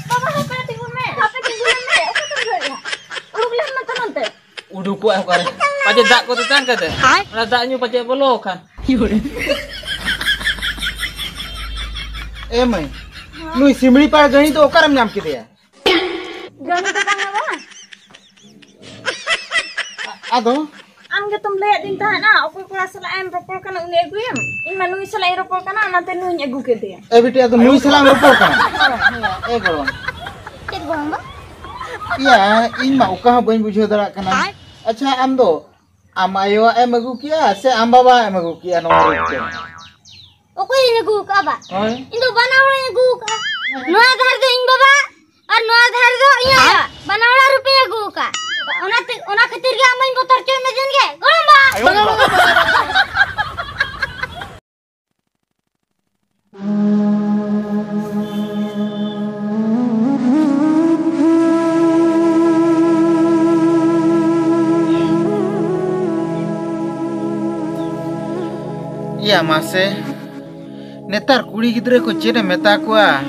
Papa apa tinggal me? Apa tinggal me? Apa tinggal ya? Udah lihat mata nanti. Udah kuat aku kan. Pakai dak kau tutang kata. Mana daknya pakai bolok kan. Mai, nui simri par gani to okaram nyam kide ya. Gani to kan apa? Ado? Angga tuh lihat di tanah. Aku kelas selain ropol kan uni egu ya. Ini nui selain ropol kan nanti nui egu kede ya. Beti ado nui salang ropol kan. Golong. Cek golong ba? Iya, ini mah ukah bain bujho dara kana. Acha am do amayo agu kia se am baba agu kia nomor itu. Oke ini egu ka ba? Itu banawala egu ka. Noa dhar do ing baba और noa dhar do iya banawala rupiah egu ka. Ona khatir ge amain botar choy me jin ge golong ba. Iya mase, netar kuri gidre ko cede meta kuah,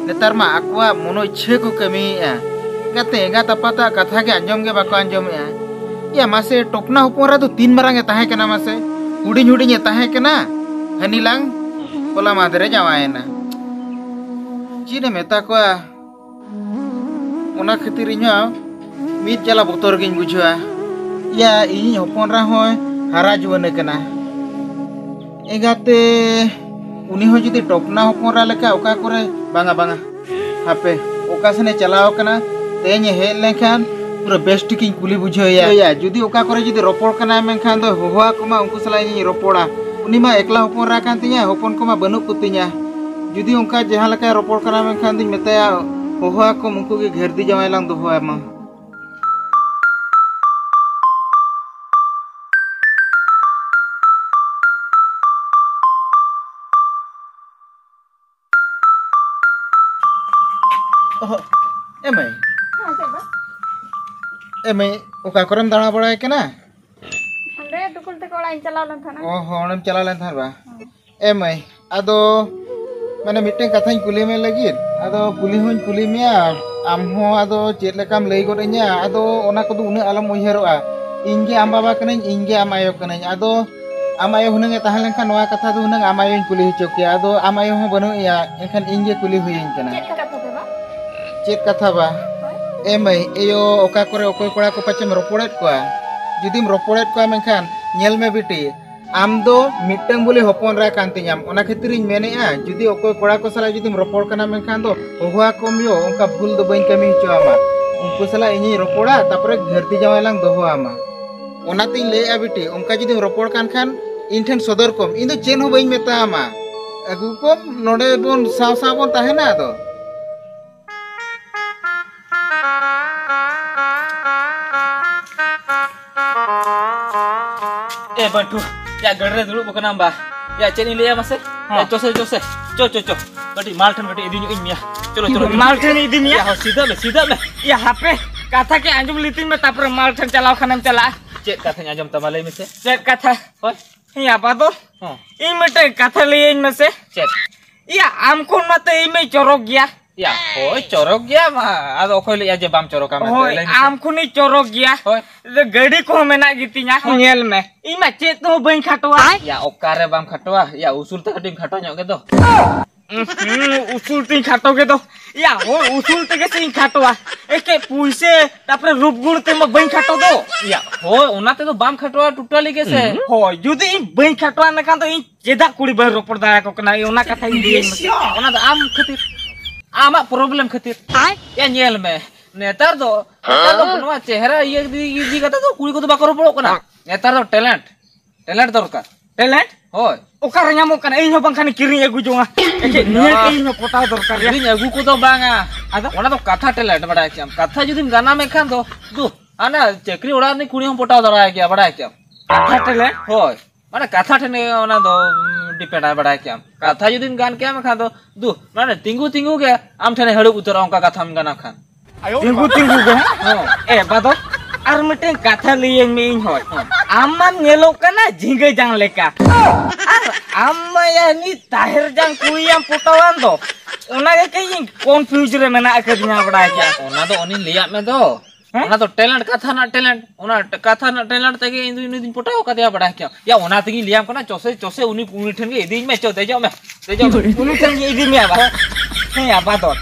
netar ma akwa mono iche ko kami ya, gata pata katha ke anjom ge bako anjom ya. Iya mase topna hupora tu 3 marang tahe kena mase, huding tahe kena, hanilang pola madre jawaena. Cede meta kuah, ona khetirinya mit jala botor gin bujua. Iya ini hopon rahoy hara juwane kena. Egate uni ho judi topna hopora leka oka kore banga hape oka sene chalao kana tenye hel lekhan pura best king kuli bujho ya judi oka kore judi ropor kana menkhan do hoha kuma unku salai ni ropora uni ma ekla hopora kan tinya hopon kuma banuk kutinya judi onka jaha leka ropor kana menkhan din metaya hoha ko unku ge gherdi jamai lang do hoa ma Emai, oka korem dana bora kena? Ande tukul te kola chala lan thana. Oh, honam chala lan thar ba. Emai, ado mane miteng kathañ kuli me lagir. Ado kuli me amho ado chet lekam lei godenya. Ado ona kodu una alam uiharoa. Inge am baba kanañ, inge am ayo kanañ. Ado am ayo hunang e tahan lenkhan noa katha do hunang am ayo kuli hichok ya. Ado am ayo ho banu ya, enkhan inge kuli huyin kana. Chet katha ba? Emai, eyo oka kore okoy kora ko pacem roporet ko judim roporet ko menkhan nyel me biti am do mittang bole hopon ra kantinyam ona khetiriñ menea judi okoy kora ko sala judim ropor kana menkhan do hoha komyo onka bhul do bain kami hicho ama unku sala ini ropora tapore gherti jamai lang doho ama ona tin lei a biti onka judim ropor kan khan inthen sodor kom indo chen ho bain meta ama agu kom node bon saw bon tahena do Bantu, ya gede dulu bukan nambah. Ya cek ini ya mas. Ya cose. Berarti malten berarti idinya ini ya. Colo. Malten idinya. Ya sida me. Ya HP kata ke anjum litin me tapre malten chalao khanam chala. Cek katanya anjum tamalai me se. Cek kata. Hoi. Ya apa tuh? Ini mete kata liin me se. Cek. Ya amkun mate ini corok ya. Ya, hoi corok ya mah. Ado koi lihat aja bam corok kami. Hoi, amkuni corok ya. Hoi. Gadi ko mena gitinya nyel me. Ima chet to bain khatwa. Ya okare bam khatwa. Ya usul te kadim khato nyok gitu. Usul ting khato gitu. Ya hoi usul te ke ting khatwa. Eke puise tapre rup gun te ma bain khato do. Ya, hoi onate to bam khatwa totally gese. Hoi judi bain khatwa na kan to jedak kuri bar ropor daya ko kana ona katha diin me. Ona to am khatir. Ama problem khatir. Ya nyel me. Netar do punya cehra iya di kata tuh kuri ko to bakoro polo kana. Netar do talent dorkar. Talent? Hoi. Okar nyamuk kana inyo bang kan kiring egu jonga. Eke niat inyo pota dorkar ya. Kiring egu ko to banga. Ada ona to katha talent badai kyam. Katha judim gana me khan do du ana chekri oda ni kuri hom pota dara kya badai kyam. Katha talent? Hoi. Mana katha thene ona do depend badai kyam. Katha judim gan kyam khan do du mana tingu ke am thene hedu utor onka katha am gana khan. Tinggu ke? Bado और मिटे कथा लिए में इन होय आमम नेलो कना झिंगे जांग लेका और आम या नी ताहिर जांग कुइयाम पुटवान दो ओना के कई कंफ्यूज रे मेना कदिया बड़ा क्या ओना दो ओनी लिया में दो ओना तो टैलेंट कथा ना टैलेंट ओना कथा ना टैलेंट तगे इन दिन पुटाओ कदिया बड़ा क्या या ओना तगी लियाम कना चोसे चोसे उनी ठन के इदी में चो दे जाओ उनी ठन के इदी में आबा हे आबा तो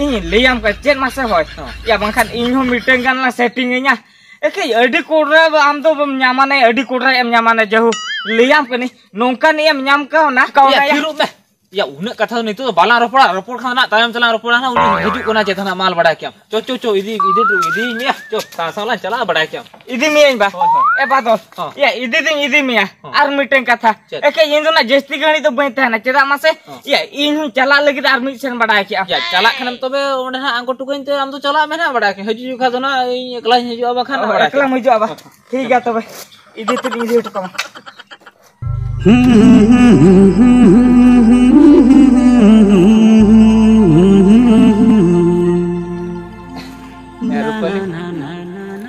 इन लियाम का चेन मासे होय या बंखान इन हो मिटे गान ला सेटिंग nya एके अडी कोडरा आम तो न्यामाने अडी कोडरा एम न्यामाने जहु लियाम कनी नोंकान एम न्याम का ना या फिरू में या उन कथा नहीं तो बाला रोपड़ खाना तायम चला रोपड़ा ना उनी हिजु कोना चेतना माल बड़ा क्या चो इदी में चो साला चला बड़ा क्या इदी में बा ए बात या इदी में आर मिटे कथा एके इन ना जस्ती गणी तो बई तहना चेदा मासे या इन चला लगी आर मी सेन बड़ा क्या या चला खनम तबे ओंडे ना आंको टुकइन ते आम तो चला मेना बड़ा क्या हिजु खा ना एकला हिजु बा खाना बड़ा एकला हिजु बा ठीक है तबे इदी तो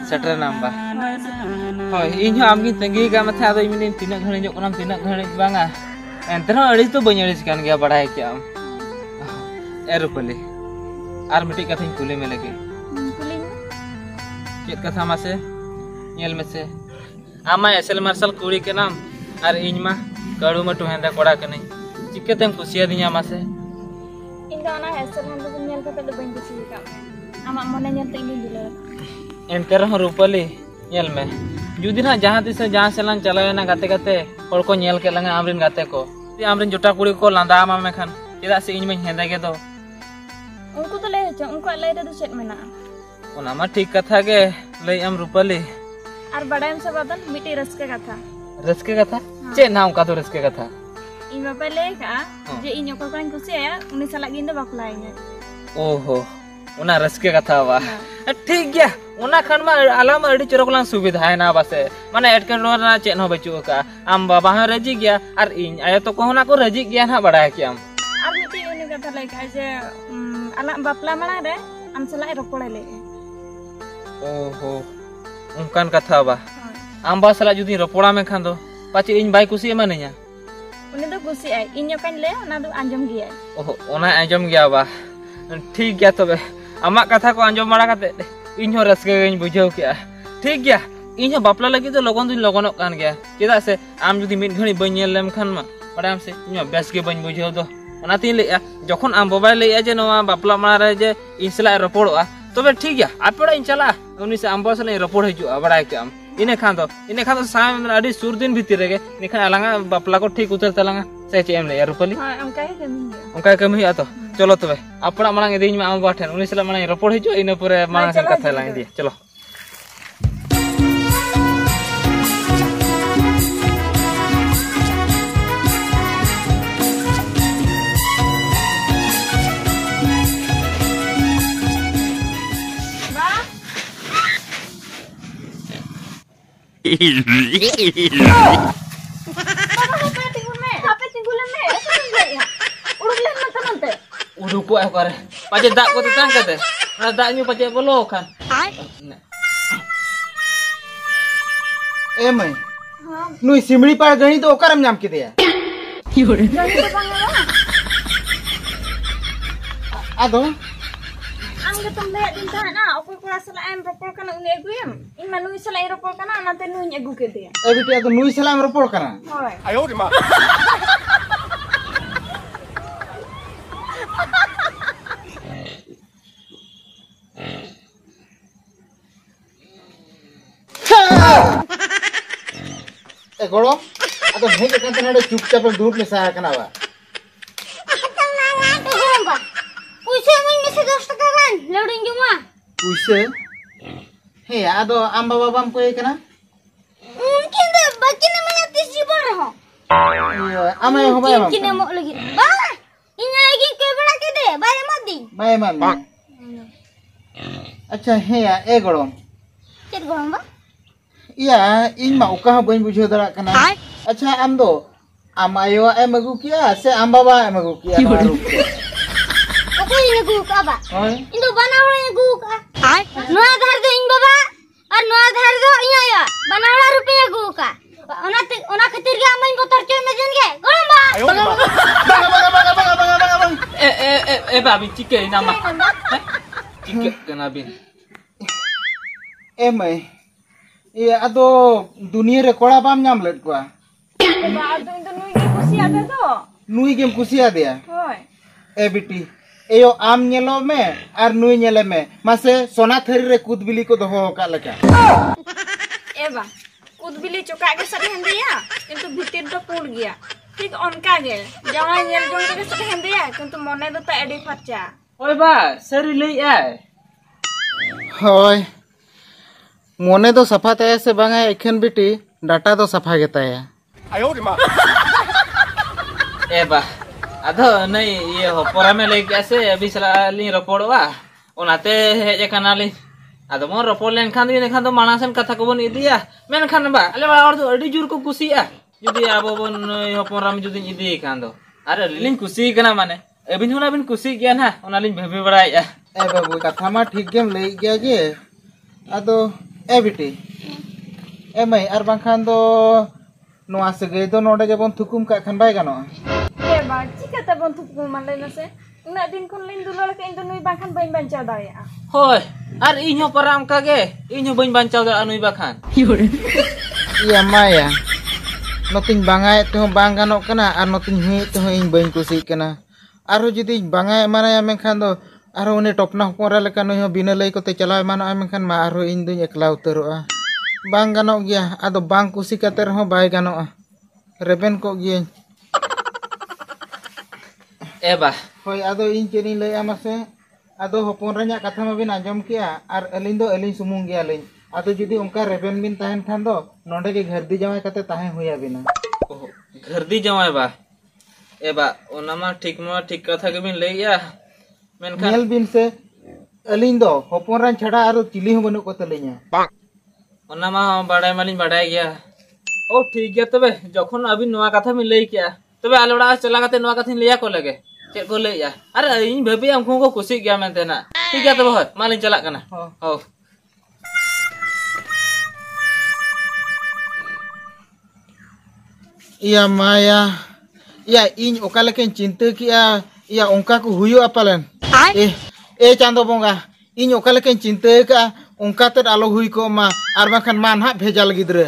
सेटर नंबर होय इन आमगी तंगी का मथा दो मिनिन तिना घणी जो कनम तिना घणी बांगा एंतरा अड़ी तो बኝ अड़ी कान गया बड़ा है क्या ए रुपली आर मिटी कथा कुली में लगे कुली चेत कथा मासे नेल में से आमा एसएल मार्शल कुड़ी के नाम आर इनमा काडू में टुहेंदा कोड़ा कने चिकतेम कुसिया दिया मासे इंदा ना एसएल हम तो नेल कते दो बኝ कुसी का आमा मने नेल ते इन दिले एंतर रुपली नेल में जुदी ना जहां तिस जहां से लांग चलावे ना गाते गाते और को नेल के लंगा आमरिन गाते को आमरिन जोटा कुड़ी को लांदा मा में खान चेदा से इन में हेंदा के दो उनको तो ले छ उनको ले दे चेत मेना ओना मा ठीक कथा के लई एम रुपली और बड़ाम से बदन मिटी रसके कथा चे नाम का तो रसके कथा इन बापा ले का जे इन को कान कुसिया उनी सला गिंदा बापलाइने ओहो ओना रसके कथा वा ठीक गया ओना खान मा आलाम अड़ी चरकलां सुविधा है ना बासे माने एटकन ना चेन हो बचु का आम बाबा ह रजी गया और इन आयो तो कोहना को रजी गया ना बड़ा है क्या और मिटी उनी कथा ले का जे आला बापला मना रे आम सला रोपड़े ले ओहो उनकान कथा बा आम बा सला जुदी रोपड़ा में खान दो पाचे इन बाई कुसी एमानिया उनी तो कुसी आई इन यो कान ले ना दो आंजम गया ओहो ओना आंजम गया बा ठीक गया तबे आमा कथा को आंजम मारा काते इन हो रसके गई बुझाव किया ठीक गया इन हो बापला लगी तो लगन दिन लगन कान गया चेदा से आम जुदी मिट घणी बñ नेल लेम खान मा बड़ाम से इन बेस के बñ बुझाव दो ओना तीन ले जखन आम बाबा ले जे नवा बापला मारा रे जे इन सला रोपड़ोआ तबे ठीक गया आपड़ा इन चला उनी से आम बसले रोपड़ हिजु बड़ा के आम इने खान तो साम अडी सुर दिन भीतर रे निखा अलंगा बापला को ठीक उतर तलंगा से चेम ले रुपली हां उनका कमी हुआ तो चलो तबे अपना मांग इदिन में आम बाठन उनी सला मांग रोपड़ हिजु इन पुरे मांग से कथा लांग दी चलो udah kuat kore pace dak ko tetang kate na dak nyu pace bolo kan ए मैं नुई सिमड़ी पार गणी तो ओकरम नाम के दिया आदो angge tumbe din ta na okoi kura sala em ropol kana uni aguyam in manu sala em ropol kana nate nuin agu ke dia ए बेटी तो नुई सलाम रोपड़ करा hoy ayo di ma ए गोड़ो अतो हे के कंत नडे चुपचाप दूर में सा कना बा puise mun mese 10 taka kan loading juma puise हे आदो आम बाबा बम को कना mungkin deh bagi namanya tis jibor ho आमे हो बाय बम kini mau lagi ba ini lagi ke bela ke deh bay mati बाय मन अच्छा हे ए गोड़ो chet gorong ba या इन मा उका बन बुझो दरा कना अच्छा आम दो आम आयो एम अगु किया से आम बाबा एम अगु किया okoi ini guk aba ओए indo bana orang yang guk noa dhar do ing baba और noa bin cike nama. Cike kena bin. Mai. Iya ado dunia re kola bam nyam led gua. Ba ado itu nui ge kusi ada to. Nui gem kusi ada ya. Hoi. Biti. Eyo am nyelo me ar nui nyele me. Mase sona thari re kut bili ko doho ka leka. Eba. Kudbili cokak ge sate hendia. Kintu bhitir do pur gya. Tik onka ge. Jangan nyel jong ge sate hendia. Kintu mone do ta edi farcha. Oi ba, seri lei ai. Hoi. मोने तो सफा तय से बांगा एखन बिटी data तो सफा गेता है ए बा अधो नहीं ये होपरा में ले कैसे अभी सला ली रपोड़वा ओनाते हेज कनाली अदो मोर रपोड़ लेन खान दो मानासन कथा को बन इदिया मेन खान बा अले बा और तो अडी जुर को कुसिया जुदी आबो बन होपरा में जुदी इदी खान दो अरे लिन कुसी कना माने अबिन हुना बिन कुसी गया ना ओना लिन भेबे बड़ाया ए बाबू कथा मा ठीक गेम ले गया गे अदो ए बिटी ए मई आर बांखान दो नोआ सगे दो नोडे जबन थुकुम का खान बाय गानो Eba, jika ta bon thup ko man lena se. Ina din kon lin dulal ka indu nui bakan bain bancha daya. होय आर इño पराम कागे इño बइन बांचाव दा अनुई बाखान iya maya noting bangai to bang gano kana ar noting hui to ing bain kusi kana aro judi bangai mana ya mekhan do aro uni topna hokora leka noi ho bina lei ko te chalai mano mekhan ma aro ing duñ ekla uteroa bang gano gya ado bang kusi kater ho bai gano reben ko gya एबा होय आदो इन चेनी लई आमासे आदो हपन रanya कथा मा बिन आंजम किया are अलिन दो अलिन सुमुंग गया लई आदो जुदी उनका रेबेन बिन ताहन खान दो नोंडे के घरदी जमाय कते ताहे हुया बिना घरदी जमाय बा एबा ओनामा ठीक कथा के बिन लईया मेनखान नेल बिन से अलिन दो हपन रन छड़ा आरो चिली हो बनु को तलेnya ओनामा बाडाय मालिन बाडाय गया ओ ठीक गया तबे जखन अभी नवा कथा में लई किया तबे आलोड़ा चला कते नवा कथा लिया को लगे चेक को लईया अरे इन भेबे हमको को खुशी गया मेनते ना ठीक है तबे हत मालिन चला कना हो iya maya iya इन ओका लेके चिंता किया iya उनका को हुयो अपलन ए चांदो बोंगा इन ओका लेके चिंता का उनका ते आलो हुई को मा आर बाखान मान हा भेजाल गिद्रे